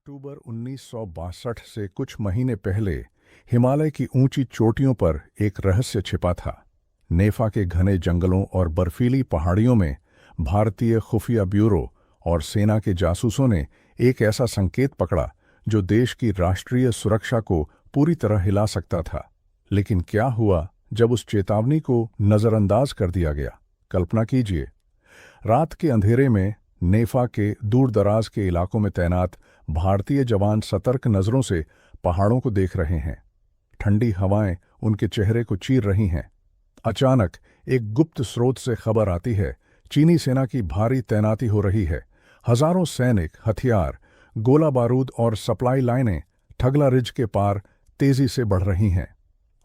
अक्टूबर 1962 से कुछ महीने पहले हिमालय की ऊंची चोटियों पर एक रहस्य छिपा था। नेफा के घने जंगलों और बर्फीली पहाड़ियों में भारतीय खुफिया ब्यूरो और सेना के जासूसों ने एक ऐसा संकेत पकड़ा जो देश की राष्ट्रीय सुरक्षा को पूरी तरह हिला सकता था। लेकिन क्या हुआ जब उस चेतावनी को नजरअंदाज कर दिया गया? कल्पना कीजिए, रात के अंधेरे में नेफा के दूर-दराज के इलाकों में तैनात भारतीय जवान सतर्क नजरों से पहाड़ों को देख रहे हैं। ठंडी हवाएं उनके चेहरे को चीर रही हैं। अचानक एक गुप्त स्रोत से खबर आती है, चीनी सेना की भारी तैनाती हो रही है। हजारों सैनिक, हथियार, गोला बारूद और सप्लाई लाइनें ठगला रिज के पार तेजी से बढ़ रही हैं।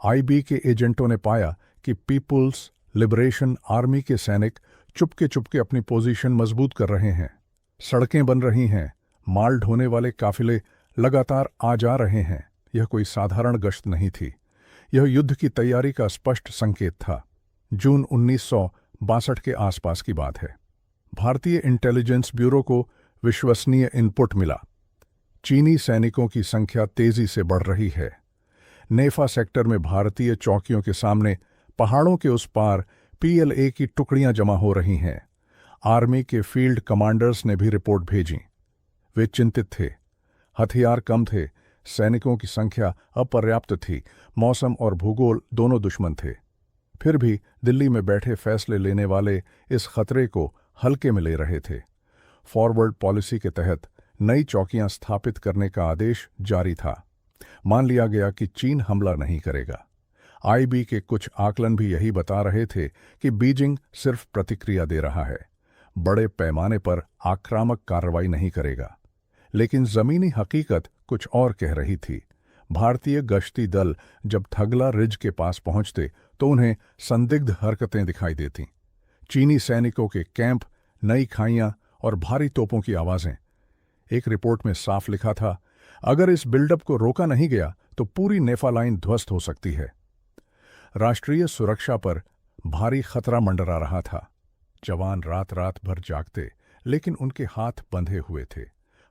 आईबी के एजेंटों ने पाया कि पीपुल्स लिबरेशन आर्मी के सैनिक चुपके चुपके अपनी पोजीशन मजबूत कर रहे हैं। सड़कें बन रही हैं, माल ढोने वाले काफिले लगातार आ जा रहे हैं। यह कोई साधारण गश्त नहीं थी, यह युद्ध की तैयारी का स्पष्ट संकेत था। जून 1962 के आसपास की बात है। भारतीय इंटेलिजेंस ब्यूरो को विश्वसनीय इनपुट मिला। चीनी सैनिकों की संख्या तेजी से बढ़ रही है। नेफा सेक्टर में भारतीय चौकियों के सामने पहाड़ों के उस पार पीएलए की टुकड़ियां जमा हो रही हैं। आर्मी के फील्ड कमांडर्स ने भी रिपोर्ट भेजी। वे चिंतित थे। हथियार कम थे, सैनिकों की संख्या अपर्याप्त थी, मौसम और भूगोल दोनों दुश्मन थे। फिर भी दिल्ली में बैठे फैसले लेने वाले इस खतरे को हल्के में ले रहे थे। फॉरवर्ड पॉलिसी के तहत नई चौकियां स्थापित करने का आदेश जारी था। मान लिया गया कि चीन हमला नहीं करेगा। आईबी के कुछ आकलन भी यही बता रहे थे कि बीजिंग सिर्फ प्रतिक्रिया दे रहा है, बड़े पैमाने पर आक्रामक कार्रवाई नहीं करेगा। लेकिन जमीनी हकीकत कुछ और कह रही थी। भारतीय गश्ती दल जब थगला रिज के पास पहुंचते तो उन्हें संदिग्ध हरकतें दिखाई देती। चीनी सैनिकों के कैंप, नई खाइयां और भारी तोपों की आवाजें। एक रिपोर्ट में साफ लिखा था, अगर इस बिल्डअप को रोका नहीं गया तो पूरी नेफा लाइन ध्वस्त हो सकती है। राष्ट्रीय सुरक्षा पर भारी खतरा मंडरा रहा था। जवान रात रात भर जागते, लेकिन उनके हाथ बंधे हुए थे।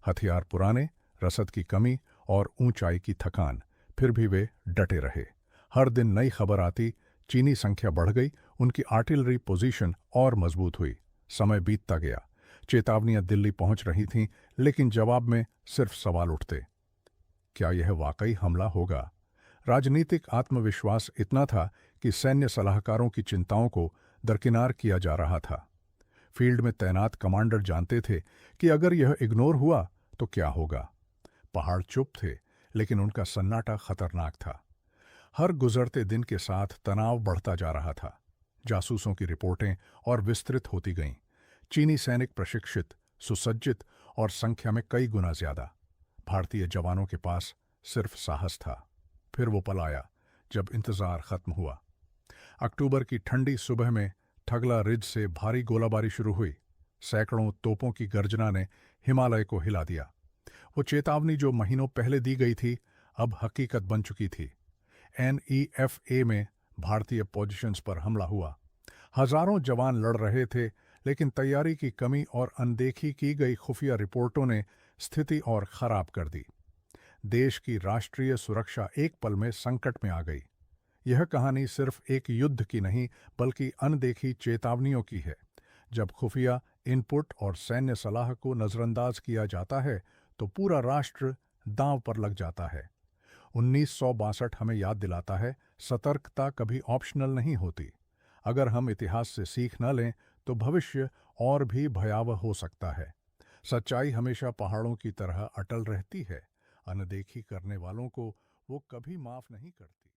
हथियार पुराने, रसद की कमी और ऊंचाई की थकान, फिर भी वे डटे रहे। हर दिन नई खबर आती, चीनी संख्या बढ़ गई, उनकी आर्टिलरी पोजीशन और मजबूत हुई। समय बीतता गया, चेतावनियां दिल्ली पहुंच रही थीं, लेकिन जवाब में सिर्फ सवाल उठते। क्या यह वाकई हमला होगा? राजनीतिक आत्मविश्वास इतना था कि सैन्य सलाहकारों की चिंताओं को दरकिनार किया जा रहा था। फील्ड में तैनात कमांडर जानते थे कि अगर यह इग्नोर हुआ तो क्या होगा। पहाड़ चुप थे, लेकिन उनका सन्नाटा खतरनाक था। हर गुजरते दिन के साथ तनाव बढ़ता जा रहा था। जासूसों की रिपोर्टें और विस्तृत होती गईं। चीनी सैनिक प्रशिक्षित, सुसज्जित और संख्या में कई गुना ज्यादा। भारतीय जवानों के पास सिर्फ साहस था। फिर वो पल आया जब इंतजार खत्म हुआ। अक्टूबर की ठंडी सुबह में ठगला रिज से भारी गोलाबारी शुरू हुई। सैकड़ों तोपों की गर्जना ने हिमालय को हिला दिया। वो चेतावनी जो महीनों पहले दी गई थी, अब हकीकत बन चुकी थी। NEFA में भारतीय पोजीशंस पर हमला हुआ। हजारों जवान लड़ रहे थे, लेकिन तैयारी की कमी और अनदेखी की गई खुफिया रिपोर्टों ने स्थिति और खराब कर दी। देश की राष्ट्रीय सुरक्षा एक पल में संकट में आ गई। यह कहानी सिर्फ एक युद्ध की नहीं, बल्कि अनदेखी चेतावनियों की है। जब खुफिया इनपुट और सैन्य सलाह को नजरअंदाज किया जाता है तो पूरा राष्ट्र दांव पर लग जाता है। 1962 हमें याद दिलाता है, सतर्कता कभी ऑप्शनल नहीं होती। अगर हम इतिहास से सीख न लें तो भविष्य और भी भयावह हो सकता है। सच्चाई हमेशा पहाड़ों की तरह अटल रहती है। अनदेखी करने वालों को वो कभी माफ नहीं करती।